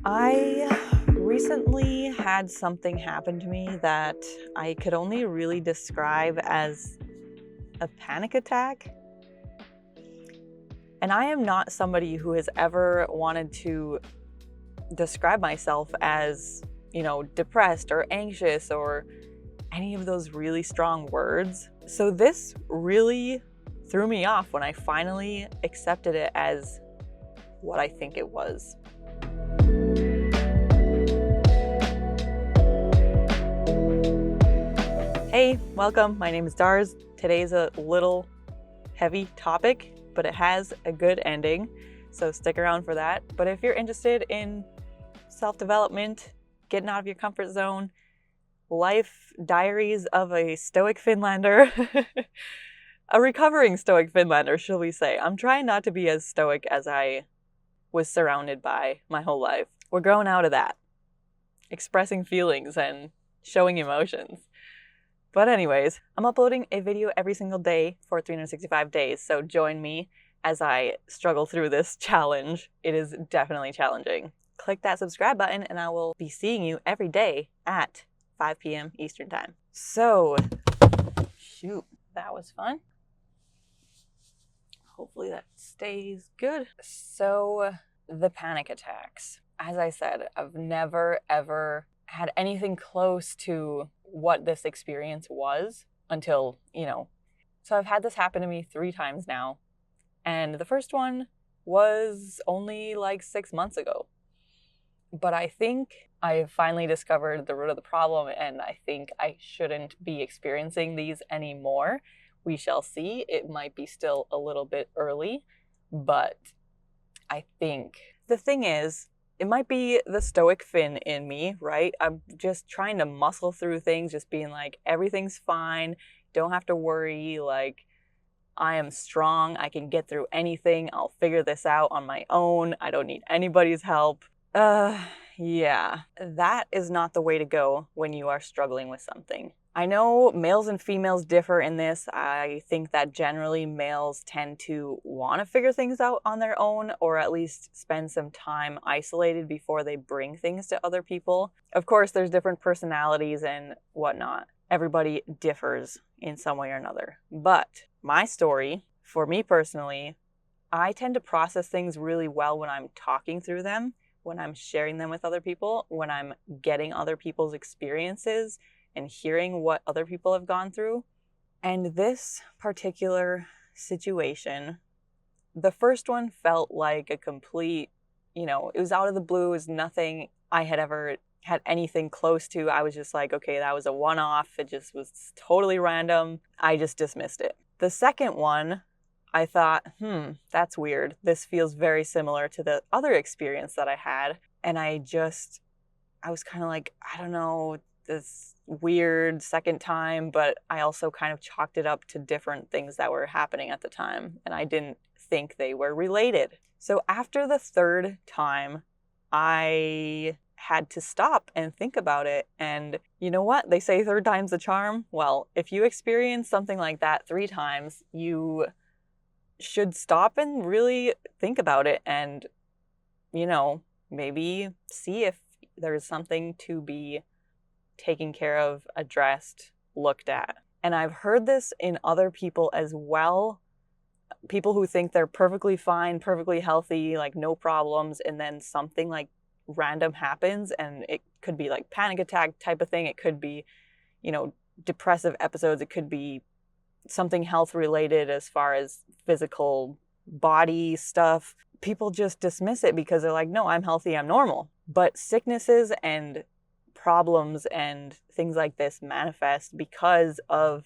I recently had something happen to me that I could only really describe as a panic attack. And I am not somebody who has ever wanted to describe myself as, depressed or anxious or any of those really strong words. So this really threw me off when I finally accepted it as what I think it was. Hey, welcome. My name is Darz. Today's a little heavy topic, but it has a good ending, so stick around for that. But if you're interested in self-development, getting out of your comfort zone, life diaries of a stoic Finlander, a recovering stoic Finlander, shall we say. I'm trying not to be as stoic as I was surrounded by my whole life. We're growing out of that, expressing feelings and showing emotions. But anyways, I'm uploading a video every single day for 365 days, so join me as I struggle through this challenge. It is definitely challenging. Click that subscribe button and I will be seeing you every day at 5 p.m. Eastern Time. So, shoot, that was fun. Hopefully that stays good. So, the panic attacks. As I said, I've never ever had anything close to what this experience was until, So I've had this happen to me 3 times now. And the first one was only like 6 months ago. But I think I finally discovered the root of the problem, and I think I shouldn't be experiencing these anymore. We shall see. It might be still a little bit early, but I think the thing is, it might be the stoic Finn in me, right? I'm just trying to muscle through things, just being like, everything's fine. Don't have to worry. Like, I am strong. I can get through anything. I'll figure this out on my own. I don't need anybody's help. Yeah, that is not the way to go when you are struggling with something. I know males and females differ in this. I think that generally males tend to want to figure things out on their own, or at least spend some time isolated before they bring things to other people. Of course, there's different personalities and whatnot. Everybody differs in some way or another. But my story, for me personally, I tend to process things really well when I'm talking through them, when I'm sharing them with other people, when I'm getting other people's experiences and hearing what other people have gone through. And this particular situation, the first one felt like a complete, it was out of the blue. It was nothing I had ever had anything close to. I was just like, okay, that was a one-off. It just was totally random. I just dismissed it. The second one, I thought, that's weird. This feels very similar to the other experience that I had. And I was kind of like, I don't know, this weird second time, but I also kind of chalked it up to different things that were happening at the time, and I didn't think they were related. So after the third time, I had to stop and think about it. And you know what? They say third time's the charm. Well, if you experience something like that 3 times, you should stop and really think about it and, maybe see if there's something to be taken care of, addressed, looked at. And I've heard this in other people as well. People who think they're perfectly fine, perfectly healthy, like no problems, and then something like random happens, and it could be like panic attack type of thing. It could be, depressive episodes. It could be something health related as far as physical body stuff. People just dismiss it because they're like, no, I'm healthy, I'm normal. But sicknesses and problems and things like this manifest because of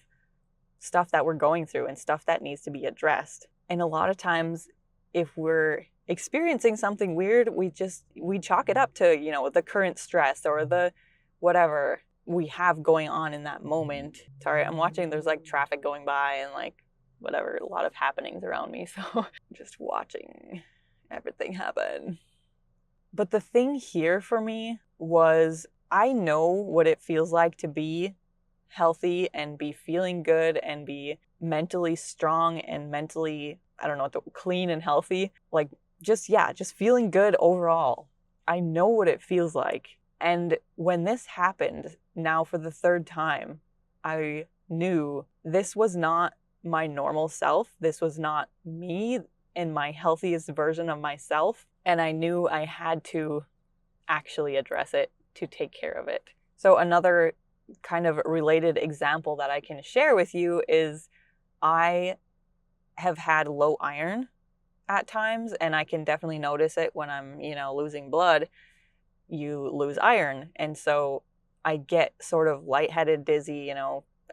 stuff that we're going through and stuff that needs to be addressed. And a lot of times, if we're experiencing something weird, we chalk it up to, the current stress or the whatever we have going on in that moment. Sorry, I'm watching, there's like traffic going by and like whatever, a lot of happenings around me. So I'm just watching everything happen. But the thing here for me was, I know what it feels like to be healthy and be feeling good and be mentally strong and mentally, clean and healthy. Like, just feeling good overall. I know what it feels like. And when this happened, now for the third time, I knew this was not my normal self. This was not me in my healthiest version of myself. And I knew I had to actually address it to take care of it. So another kind of related example that I can share with you is I have had low iron at times, and I can definitely notice it when I'm, losing blood. You lose iron. And so I get sort of lightheaded, dizzy,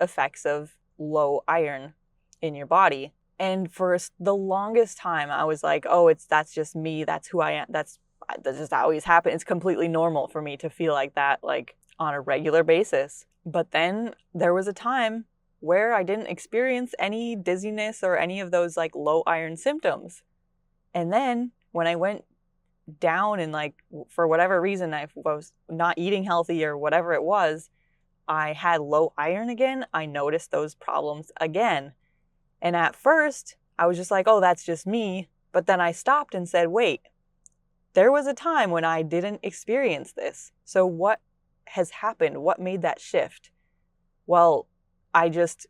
effects of low iron in your body. And for the longest time, I was like, oh, that's just me. That's who I am. That's just always happened. It's completely normal for me to feel like that, like on a regular basis. But then there was a time where I didn't experience any dizziness or any of those like low iron symptoms. And then when I went down and like, for whatever reason, I was not eating healthy or whatever it was, I had low iron again. I noticed those problems again. And at first I was just like, oh, that's just me. But then I stopped and said, wait, there was a time when I didn't experience this. So what has happened? What made that shift? Well, I just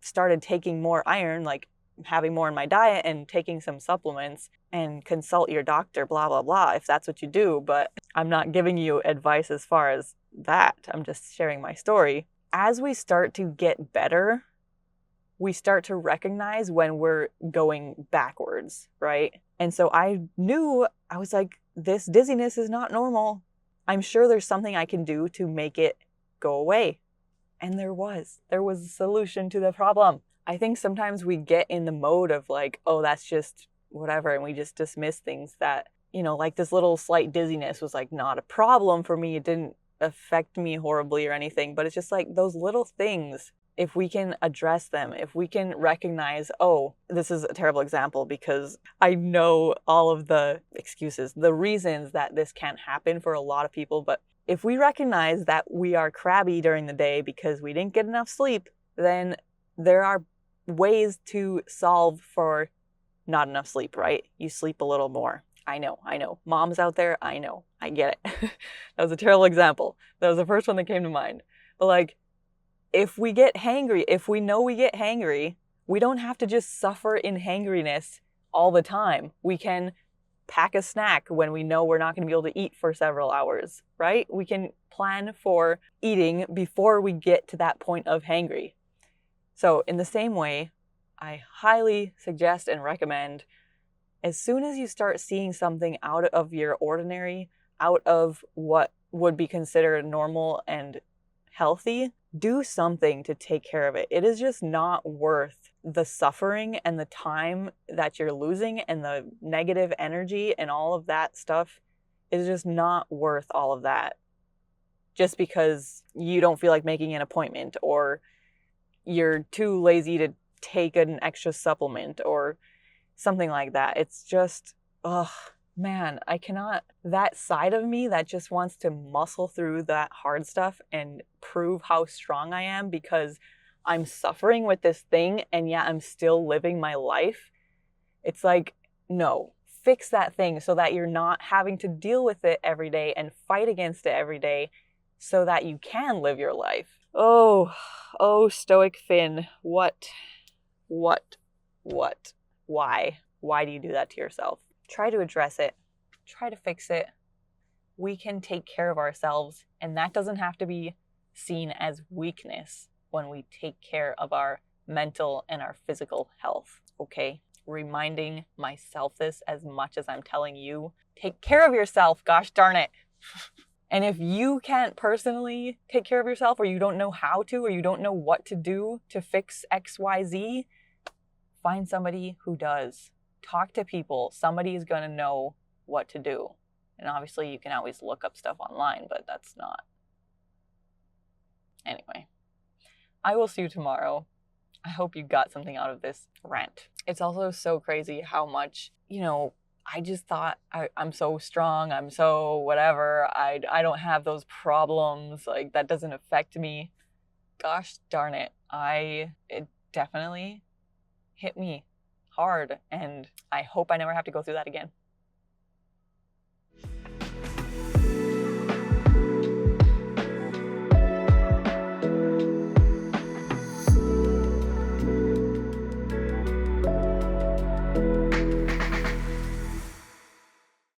started taking more iron, like having more in my diet and taking some supplements, and consult your doctor, blah, blah, blah, if that's what you do. But I'm not giving you advice as far as that. I'm just sharing my story. As we start to get better, we start to recognize when we're going backwards, right? And so I knew, I was like, this dizziness is not normal. I'm sure there's something I can do to make it go away. And there was a solution to the problem. I think sometimes we get in the mode of like, oh, that's just whatever. And we just dismiss things that, like this little slight dizziness was like not a problem for me. It didn't affect me horribly or anything, but it's just like those little things. If we can address them, if we can recognize, oh, this is a terrible example because I know all of the excuses, the reasons that this can't happen for a lot of people. But if we recognize that we are crabby during the day because we didn't get enough sleep, then there are ways to solve for not enough sleep, right? You sleep a little more. I know. Moms out there, I know. I get it. That was a terrible example. That was the first one that came to mind. But like, if we get hangry, if we know we get hangry, we don't have to just suffer in hangriness all the time. We can pack a snack when we know we're not going to be able to eat for several hours, right? We can plan for eating before we get to that point of hangry. So in the same way, I highly suggest and recommend, as soon as you start seeing something out of your ordinary, out of what would be considered normal and healthy, do something to take care of it. It is just not worth the suffering and the time that you're losing and the negative energy and all of that stuff. It is just not worth all of that just because you don't feel like making an appointment or you're too lazy to take an extra supplement or something like that. It's just, man, I cannot, that side of me that just wants to muscle through that hard stuff and prove how strong I am because I'm suffering with this thing and yet I'm still living my life. It's like, no, fix that thing so that you're not having to deal with it every day and fight against it every day so that you can live your life. Oh, Stoic Finn, what, why? Why do you do that to yourself? Try to address it. Try to fix it. We can take care of ourselves, and that doesn't have to be seen as weakness when we take care of our mental and our physical health, okay? Reminding myself this as much as I'm telling you. Take care of yourself, gosh darn it. And if you can't personally take care of yourself, or you don't know how to, or you don't know what to do to fix XYZ, find somebody who does. Talk to people. Somebody is going to know what to do. And obviously you can always look up stuff online, but that's not. Anyway, I will see you tomorrow. I hope you got something out of this rant. It's also so crazy how much, I just thought I'm so strong. I'm so whatever. I don't have those problems. Like, that doesn't affect me. Gosh darn it. It definitely hit me hard, and I hope I never have to go through that again.